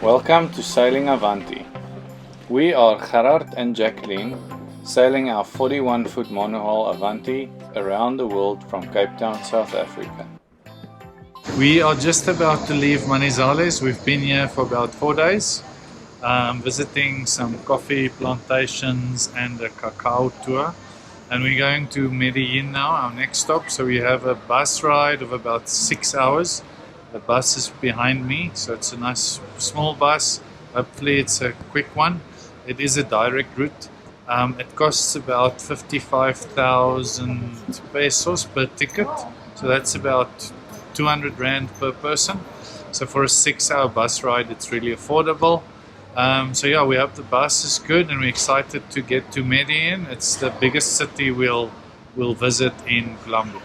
Welcome to Sailing Avanti. We are Gerard and Jacqueline, sailing our 41-foot monohull Avanti around the world from Cape Town, South Africa. We are just about to leave Manizales. We've been here for about 4 days, visiting some coffee plantations and a cacao tour. And we're going to Medellin now, our next stop. So we have a bus ride of about 6 hours. The bus is behind me, so it's a nice small bus. Hopefully it's a quick one. It is a direct route. It costs about 55,000 pesos per ticket. So that's about 200 Rand per person. So for a 6-hour bus ride, it's really affordable. So yeah, we hope the bus is good and we're excited to get to Medellin. It's the biggest city we'll visit in Colombia.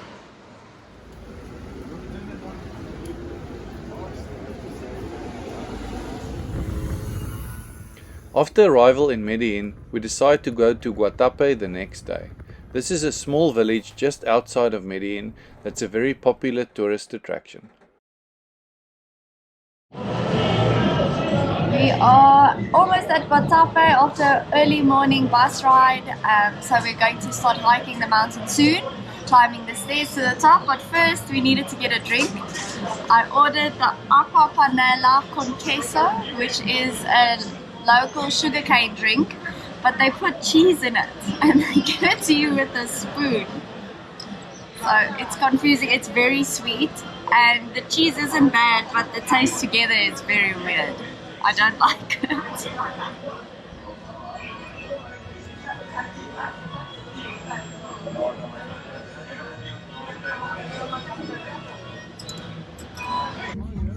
After arrival in Medellin, we decide to go to Gautape the next day. This is a small village just outside of Medellin that's a very popular tourist attraction. We are almost at Gautape after an early morning bus ride, so we're going to start hiking the mountain soon, climbing the stairs to the top, but first we needed to get a drink. I ordered the aqua panela con queso, which is a local sugarcane drink, but they put cheese in it and they give it to you with a spoon. So it's confusing, it's very sweet and the cheese isn't bad, but the taste together is very weird. I don't like it.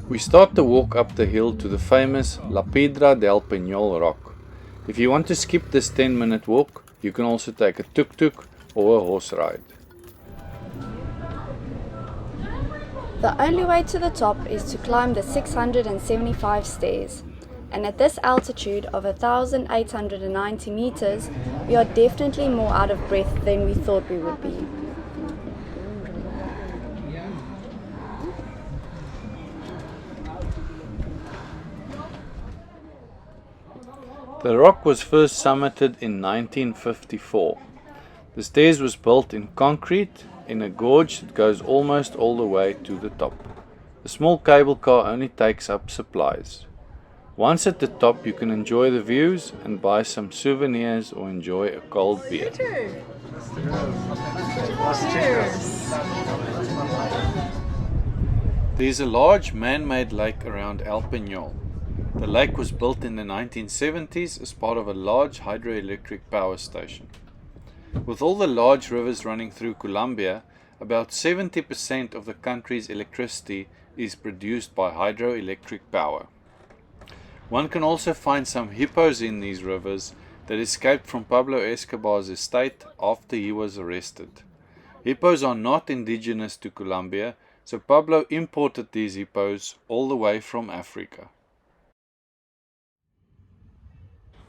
We start the walk up the hill to the famous La Piedra del Peñol rock. If you want to skip this 10-minute walk, you can also take a tuk-tuk or a horse ride. The only way to the top is to climb the 675 stairs. And at this altitude of 1,890 meters, we are definitely more out of breath than we thought we would be. The rock was first summited in 1954. The stairs was built in concrete in a gorge that goes almost all the way to the top. A small cable car only takes up supplies. Once at the top, you can enjoy the views and buy some souvenirs or enjoy a cold beer. Cheers! There is a large man-made lake around El Peñol. The lake was built in the 1970s as part of a large hydroelectric power station. With all the large rivers running through Colombia, about 70% of the country's electricity is produced by hydroelectric power. One can also find some hippos in these rivers that escaped from Pablo Escobar's estate after he was arrested. Hippos are not indigenous to Colombia, so Pablo imported these hippos all the way from Africa.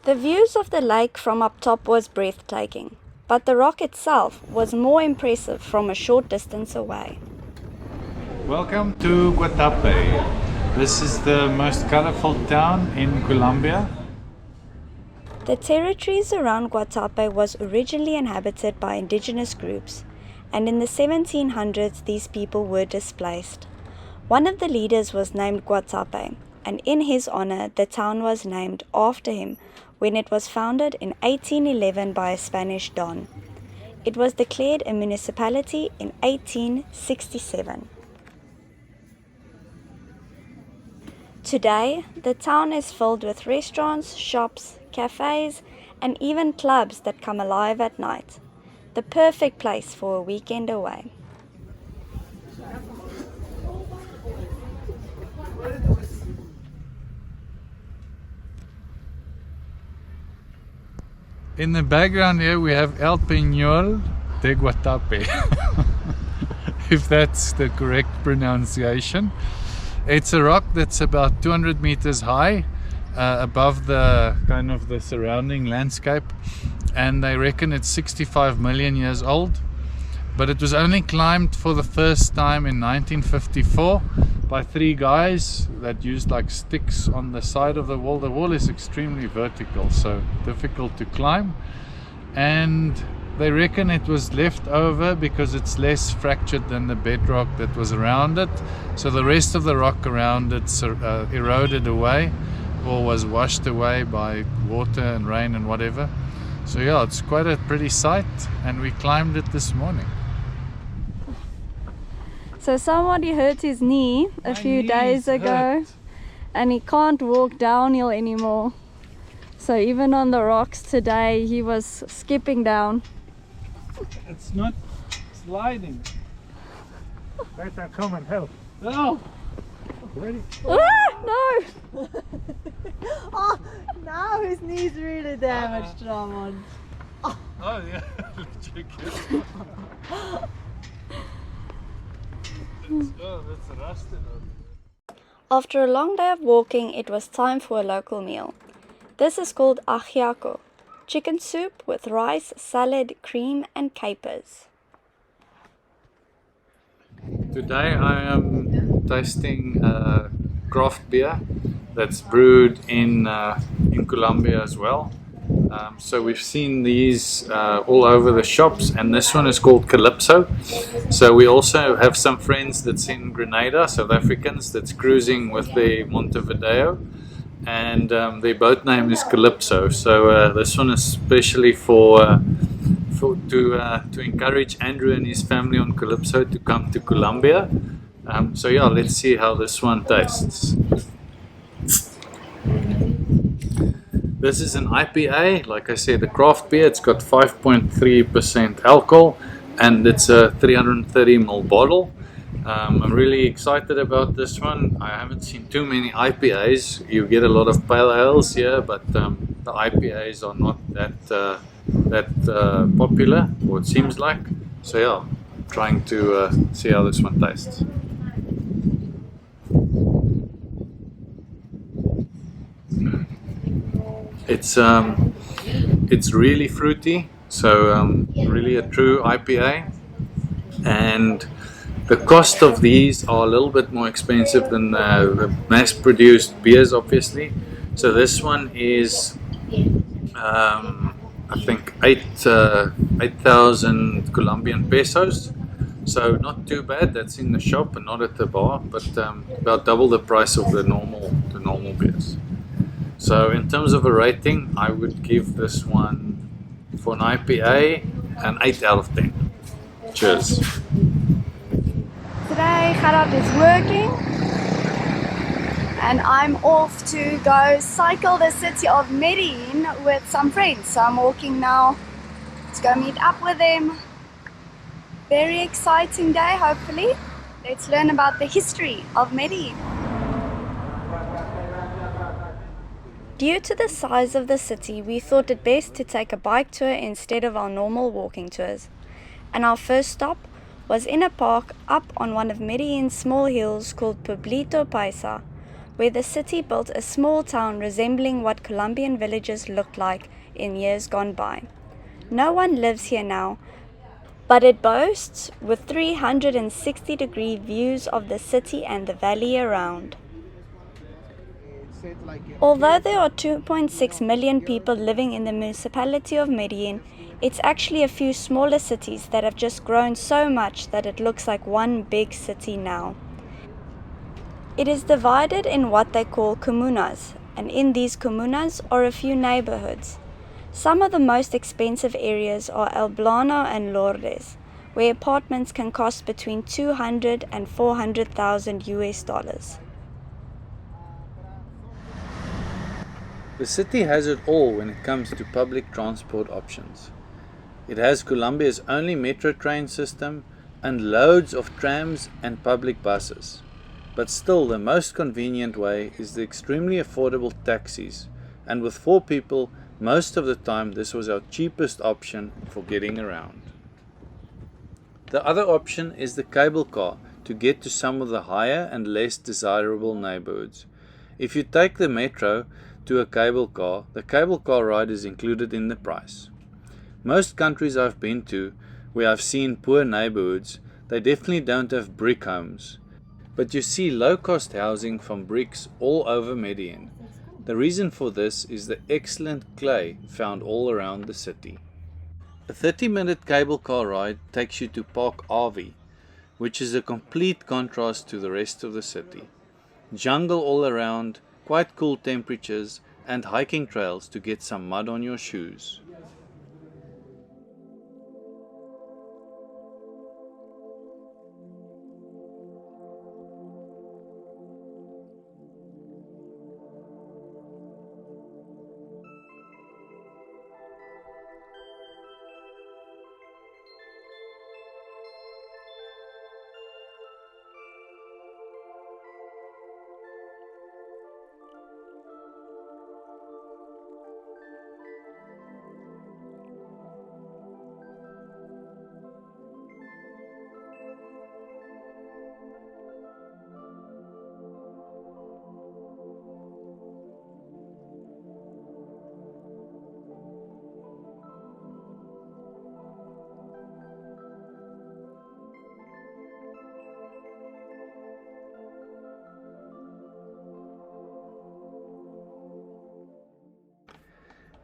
The views of the lake from up top was breathtaking, but the rock itself was more impressive from a short distance away. Welcome to Gautape. This is the most colorful town in Colombia. The territories around Gautape was originally inhabited by indigenous groups, and in the 1700s these people were displaced. One of the leaders was named Gautape, and in his honor the town was named after him when it was founded in 1811 by a Spanish don. It was declared a municipality in 1867. Today, the town is filled with restaurants, shops, cafes, and even clubs that come alive at night. The perfect place for a weekend away. In the background here we have El Peñol de Gautape, if that's the correct pronunciation. It's a rock that's about 200 meters high above the kind of the surrounding landscape, and they reckon it's 65 million years old. but it was only climbed for the first time in 1954 by 3 guys that used like sticks on the side of the wall. The wall is extremely vertical, so difficult to climb, and they reckon it was left over because it's less fractured than the bedrock that was around it, so the rest of the rock around it eroded away or was washed away by water and rain and whatever. So yeah, it's quite a pretty sight, and we climbed it this morning. So somebody hurt his knee a few days ago, and he can't walk downhill anymore. So even on the rocks today, he was skipping down. It's not sliding. Better come and help. No! Ready? Ah, no! Oh, now his knee's really damaged, Ramon. Oh yeah, check it. It's rusted. After a long day of walking, it was time for a local meal. This is called ajiaco, chicken soup with rice, salad, cream and capers. Today I am tasting craft beer that's brewed in Colombia as well. So we've seen these all over the shops, and this one is called Calypso. So we also have some friends that's in Grenada, South Africans, that's cruising with the Montevideo, and their boat name is Calypso. So this one is especially to encourage Andrew and his family on Calypso to come to Colombia. So yeah, let's see how this one tastes. This is an IPA, like I said, a craft beer. It's got 5.3% alcohol, and it's a 330ml bottle. I'm really excited about this one. I haven't seen too many IPAs. You get a lot of pale ales here, but the IPAs are not that popular, or it seems like. So yeah, trying to see how this one tastes. It's really fruity, so really a true IPA, and the cost of these are a little bit more expensive than the mass-produced beers, obviously. So this one is I think 8,000 Colombian pesos, so not too bad. That's in the shop and not at the bar, but about double the price of the normal beers. So in terms of a rating, I would give this one, for an IPA, an 8 out of 10. Cheers. Today Gerard is working and I'm off to go cycle the city of Medellin with some friends. So I'm walking now to go meet up with them. Very exciting day, hopefully. Let's learn about the history of Medellin. Due to the size of the city, we thought it best to take a bike tour instead of our normal walking tours. And our first stop was in a park up on one of Medellin's small hills called Pueblito Paisa, where the city built a small town resembling what Colombian villages looked like in years gone by. No one lives here now, but it boasts with 360-degree views of the city and the valley around. Although there are 2.6 million people living in the municipality of Medellin, it's actually a few smaller cities that have just grown so much that it looks like one big city now. It is divided in what they call comunas, and in these comunas are a few neighbourhoods. Some of the most expensive areas are El Blano and Lourdes, where apartments can cost between 200 and 400,000 US dollars. The city has it all when it comes to public transport options. It has Colombia's only metro train system and loads of trams and public buses. But still, the most convenient way is the extremely affordable taxis, and with 4 people, most of the time this was our cheapest option for getting around. The other option is the cable car to get to some of the higher and less desirable neighborhoods. If you take the metro to a cable car, the cable car ride is included in the price. Most countries I've been to, where I've seen poor neighbourhoods, they definitely don't have brick homes. But you see low-cost housing from bricks all over Medellin. The reason for this is the excellent clay found all around the city. A 30-minute cable car ride takes you to Park Avi, which is a complete contrast to the rest of the city. Jungle all around, quite cool temperatures, and hiking trails to get some mud on your shoes.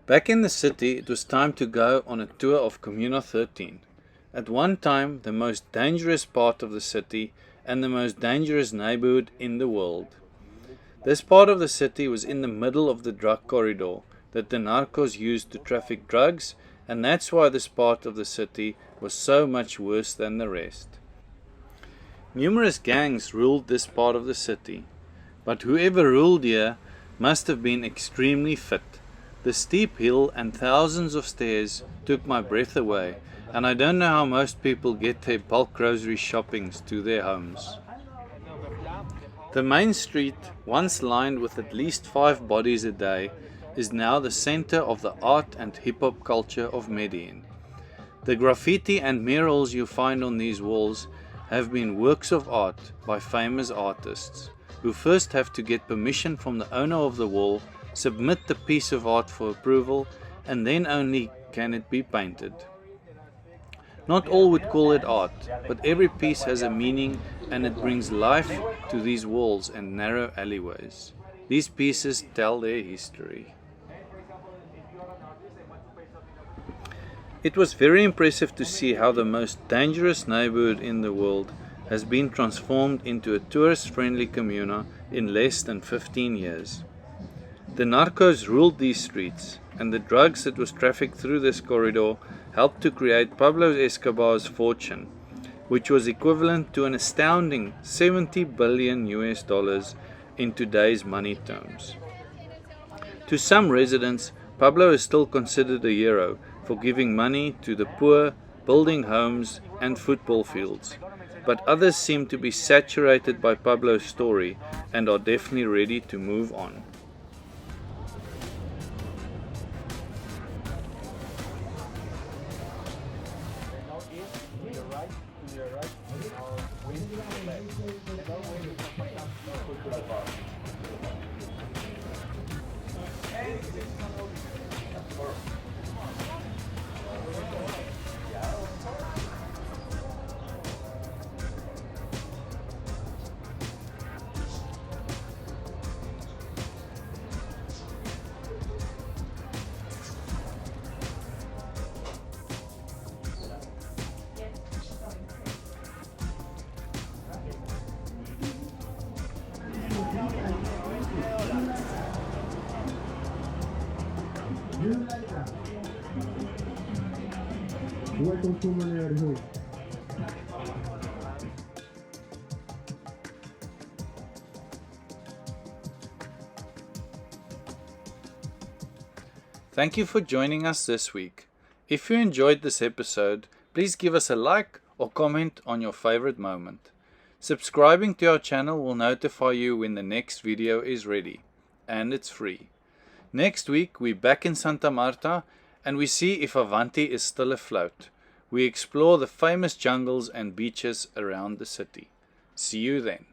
Back in the city, it was time to go on a tour of Comuna 13. At one time, the most dangerous part of the city and the most dangerous neighborhood in the world. This part of the city was in the middle of the drug corridor that the narcos used to traffic drugs, and that's why this part of the city was so much worse than the rest. Numerous gangs ruled this part of the city, but whoever ruled here must have been extremely fit. The steep hill and thousands of stairs took my breath away, and I don't know how most people get their bulk grocery shoppings to their homes. The main street, once lined with at least 5 bodies a day, is now the center of the art and hip-hop culture of Medellin. The graffiti and murals you find on these walls have been works of art by famous artists, who first have to get permission from the owner of the wall, submit the piece of art for approval, and then only can it be painted. Not all would call it art, but every piece has a meaning and it brings life to these walls and narrow alleyways. These pieces tell their history. It was very impressive to see how the most dangerous neighborhood in the world has been transformed into a tourist-friendly comuna in less than 15 years. The narcos ruled these streets, and the drugs that was trafficked through this corridor helped to create Pablo Escobar's fortune, which was equivalent to an astounding $70 billion in today's money terms. To some residents, Pablo is still considered a hero for giving money to the poor, building homes and football fields, but others seem to be saturated by Pablo's story and are definitely ready to move on. Welcome to my neighborhood. Thank you for joining us this week. If you enjoyed this episode, please give us a like or comment on your favorite moment. Subscribing to our channel will notify you when the next video is ready, and it's free. Next week we're back in Santa Marta and we see if Avanti is still afloat. We explore the famous jungles and beaches around the city. See you then.